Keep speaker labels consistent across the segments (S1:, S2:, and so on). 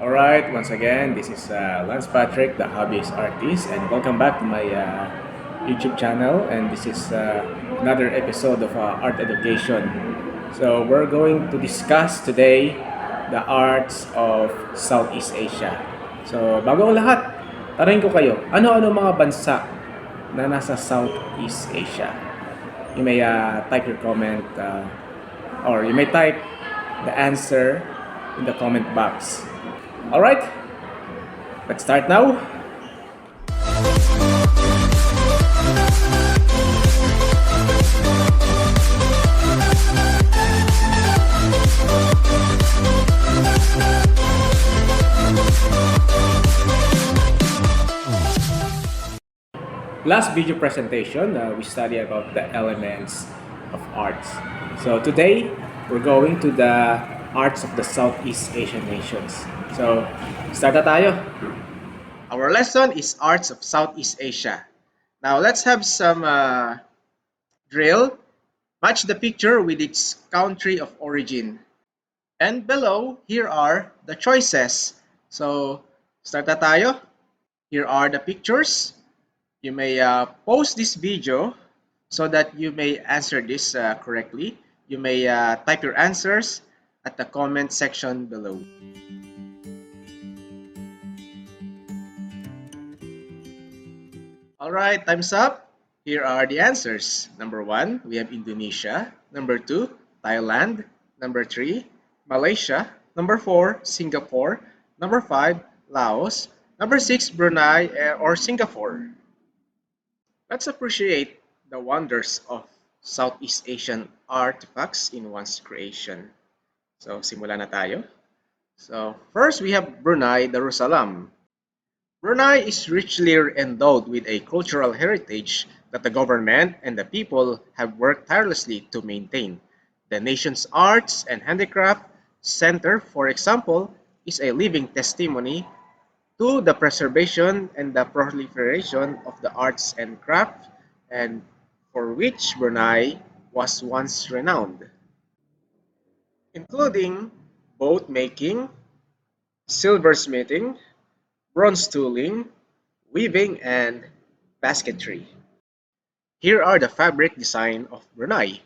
S1: Alright, once again, this is Lance Patrick, the hobbyist artist, and welcome back to my YouTube channel. And this is another episode of Art Education. So, we're going to discuss today the arts of Southeast Asia. So, bago ang lahat, tanongin ko kayo, ano-ano mga bansa na nasa Southeast Asia? You may type your comment or you may type the answer in the comment box. Alright, let's start now. Last video presentation, we studied about the elements of arts. So today, we're going to the arts of the Southeast Asian nations. So, start na tayo. Our lesson is Arts of Southeast Asia. Now, let's have some drill. Match the picture with its country of origin. And below, here are the choices. So, start na tayo. Here are the pictures. You may pause this video so that you may answer this correctly. You may type your answers at the comment section below. Alright, time's up. Here are the answers. Number 1, we have Indonesia. Number 2, Thailand. Number 3, Malaysia. Number 4, Singapore. Number 5, Laos. Number 6, Brunei or Singapore. Let's appreciate the wonders of Southeast Asian artifacts in one's creation. So, simulan na tayo. So, first we have Brunei Darussalam. Brunei is richly endowed with a cultural heritage that the government and the people have worked tirelessly to maintain. The nation's arts and handicraft center, for example, is a living testimony to the preservation and the proliferation of the arts and crafts, and for which Brunei was once renowned, including boat making, silversmithing, bronze tooling, weaving, and basketry. Here are the fabric design of Brunei.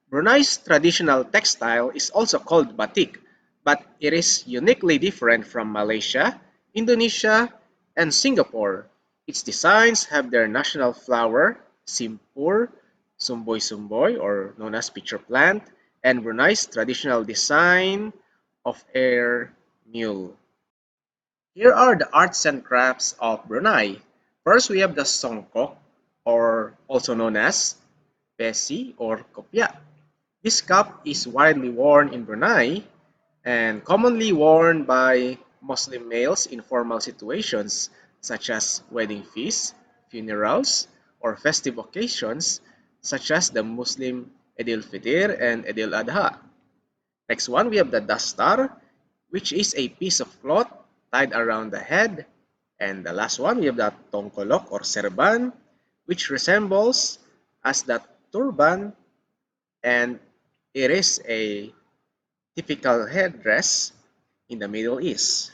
S1: Brunei's traditional textile is also called batik, but it is uniquely different from Malaysia, Indonesia, and Singapore. Its designs have their national flower, simpur, sumboy sumboy, or known as pitcher plant, and Brunei's traditional design of air mule. Here are the arts and crafts of Brunei. First, we have the songkok, or also known as pesi or kopya. This cup is widely worn in Brunei and commonly worn by Muslim males in formal situations such as wedding feasts, funerals, or festive occasions such as the Muslim Eid al-Fitr and Eid al-Adha. Next one, we have the dastar, which is a piece of cloth tied around the head. And the last one, we have the tongkolok or serban, which resembles as the turban, and it is a typical headdress in the Middle East.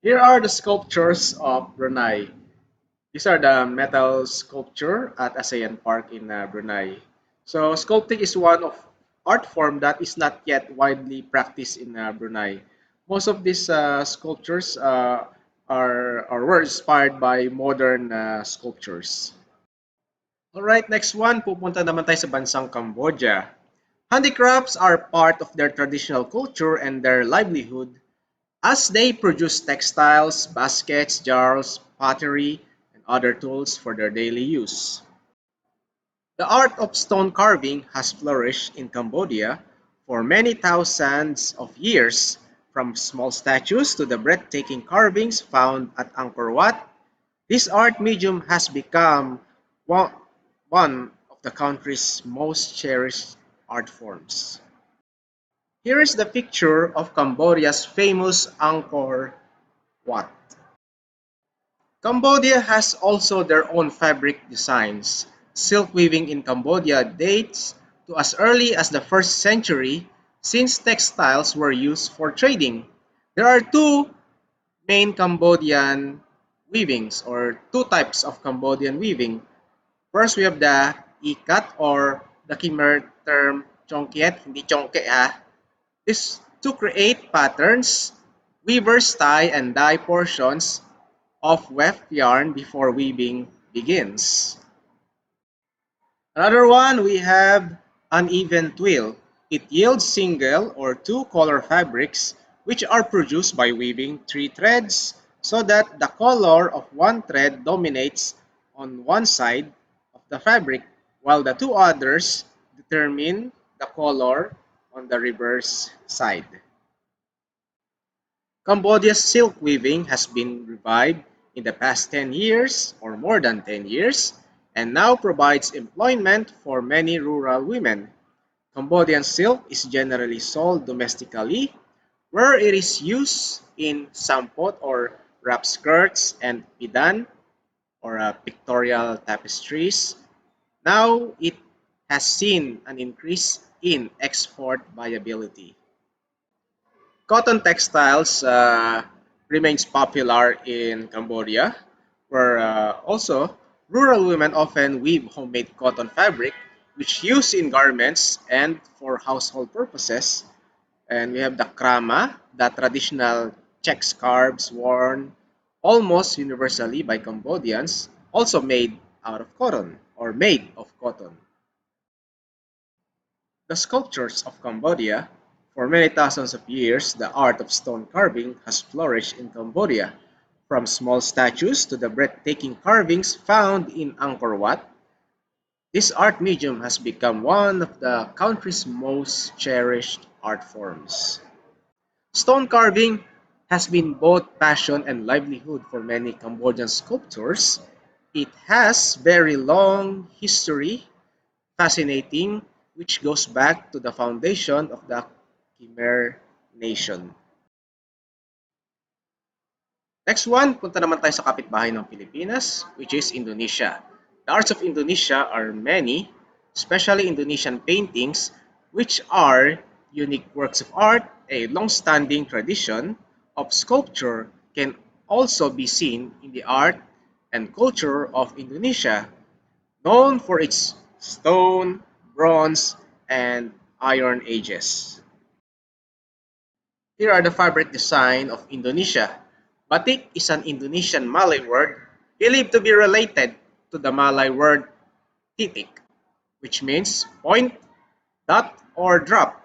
S1: Here are the sculptures of Brunei. These are the metal sculpture at ASEAN Park in Brunei. So sculpting is one of art form that is not yet widely practiced in Brunei. Most of these sculptures were inspired by modern sculptures. Alright, next one, pupunta naman tayo sa bansang Cambodia. Handicrafts are part of their traditional culture and their livelihood as they produce textiles, baskets, jars, pottery, and other tools for their daily use. The art of stone carving has flourished in Cambodia for many thousands of years, from small statues to the breathtaking carvings found at Angkor Wat. This art medium has become one of the country's most cherished art forms. Here is the picture of Cambodia's famous Angkor Wat. Cambodia has also their own fabric designs. Silk weaving in Cambodia dates to as early as the 1st century, since textiles were used for trading. There are two main Cambodian weavings or two types of Cambodian weaving. First, we have the ikat or the Khmer term chongkiet, hindi chongke ha. This to create patterns, weavers tie and dye portions of weft yarn before weaving begins. Another one, we have uneven twill. It yields single or two color fabrics which are produced by weaving three threads so that the color of one thread dominates on one side of the fabric while the two others determine the color on the reverse side. Cambodia's silk weaving has been revived in the past 10 years or more than 10 years and now provides employment for many rural women. Cambodian silk is generally sold domestically where it is used in sampot or wrap skirts and pidan or pictorial tapestries. Now it has seen an increase in export viability. Cotton textiles remains popular in Cambodia, where also rural women often weave homemade cotton fabric, which used in garments and for household purposes. And we have the krama, the traditional check scarves worn almost universally by Cambodians, also made out of cotton or made of cotton. The sculptures of Cambodia. For many thousands of years, the art of stone carving has flourished in Cambodia, from small statues to the breathtaking carvings found in Angkor Wat. This art medium has become one of the country's most cherished art forms. Stone carving has been both passion and livelihood for many Cambodian sculptors. It has very long history fascinating, which goes back to the foundation of the Khmer nation. Next one, punta naman tayo sa kapitbahay ng Pilipinas, which is Indonesia. The arts of Indonesia are many, especially Indonesian paintings, which are unique works of art. A long-standing tradition of sculpture can also be seen in the art and culture of Indonesia, known for its stone, bronze, and iron ages. Here are the fabric design of Indonesia. Batik is an Indonesian Malay word believed to be related to the Malay word titik, which means point, dot, or drop.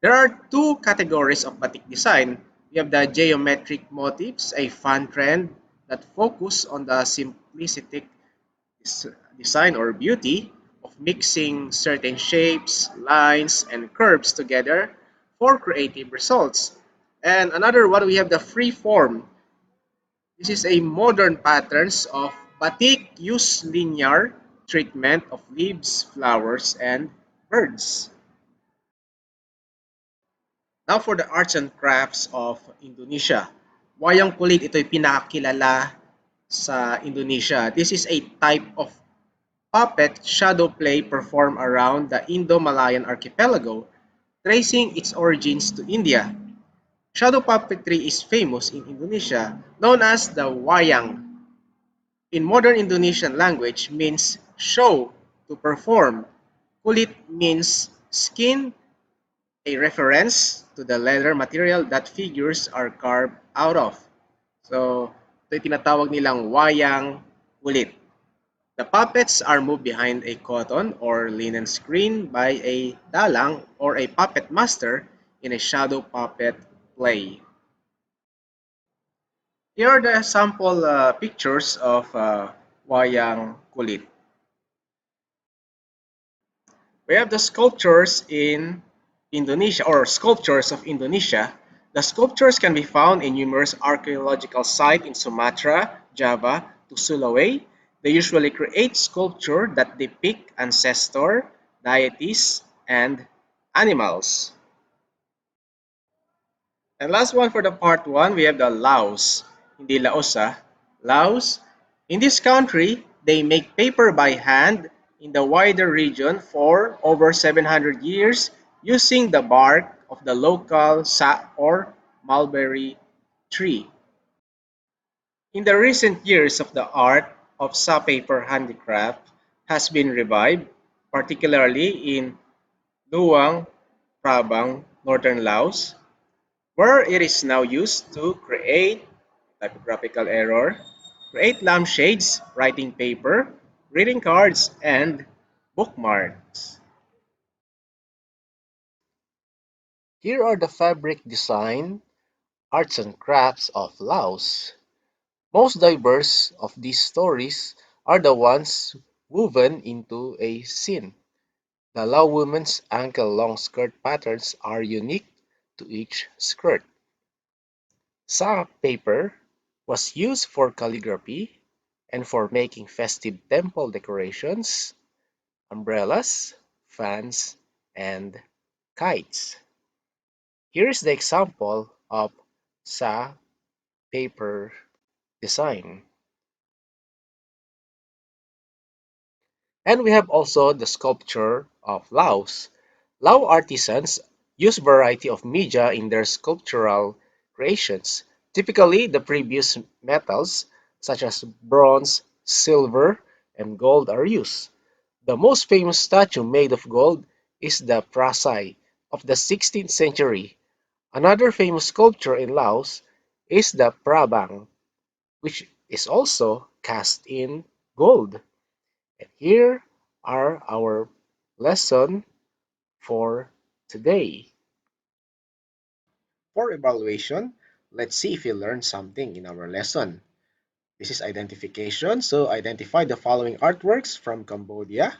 S1: There are two categories of batik design. We have the geometric motifs, a fun trend that focus on the simplistic design or beauty of mixing certain shapes, lines, and curves together for creative results. And another one, we have the free form. This is a modern patterns of batik use linear treatment of leaves, flowers, and birds. Now for the arts and crafts of Indonesia. Wayang kulit, ito ay pinakakilala sa Indonesia. This is a type of puppet shadow play performed around the Indo-Malayan archipelago, tracing its origins to India. Shadow puppetry is famous in Indonesia, known as the wayang. In modern Indonesian language means show, to perform. Kulit means skin, a reference to the leather material that figures are carved out of. So, ito yung tinatawag nilang wayang kulit. The puppets are moved behind a cotton or linen screen by a dalang or a puppet master in a shadow puppet play. Here are the sample pictures of wayang kulit. We have the sculptures in Indonesia or sculptures of Indonesia. The sculptures can be found in numerous archaeological sites in Sumatra, Java to Sulawesi. They usually create sculpture that depict ancestor, deities, and animals. And last one for the part one, we have the Laos. Hindi Laos Laos. In this country, they make paper by hand in the wider region for over 700 years using the bark of the local sa or mulberry tree. In the recent years of the art of sa paper handicraft has been revived, particularly in Luang Prabang, northern Laos, where it is now used to create typographical error, create lampshades, writing paper, greeting cards, and bookmarks. Here are the fabric design, arts and crafts of Laos. Most diverse of these stories are the ones woven into a scene. The Lao women's ankle-long skirt patterns are unique to each skirt. Sa paper was used for calligraphy and for making festive temple decorations, umbrellas, fans, and kites. Here is the example of sa paper design. And we have also the sculpture of Laos. Lao artisans use variety of media in their sculptural creations. Typically, the previous metals such as bronze, silver, and gold are used. The most famous statue made of gold is the Prasai of the 16th century. Another famous sculpture in Laos is the Prabang, which is also cast in gold. And here are our lesson for today. For evaluation, let's see if you learned something in our lesson. This is identification, so identify the following artworks from Cambodia,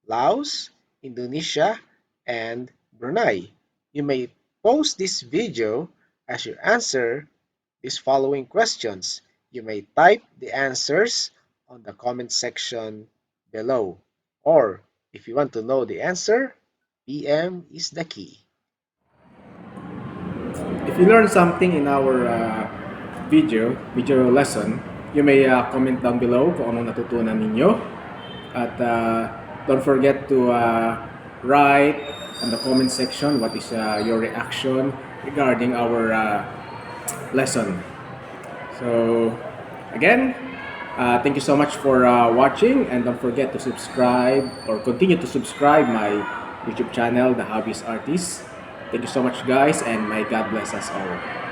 S1: Laos, Indonesia, and Brunei. You may pause this video as you answer these following questions. You may type the answers on the comment section below. Or if you want to know the answer, PM is the key.
S2: If you learned something in our video lesson, you may comment down below kung anong natutunan ninyo. At don't forget to write on the comment section what is your reaction regarding our lesson. So again, thank you so much for watching, and don't forget to subscribe or continue to subscribe my YouTube channel, The Hobbies Artist. Thank you so much guys, and may God bless us all.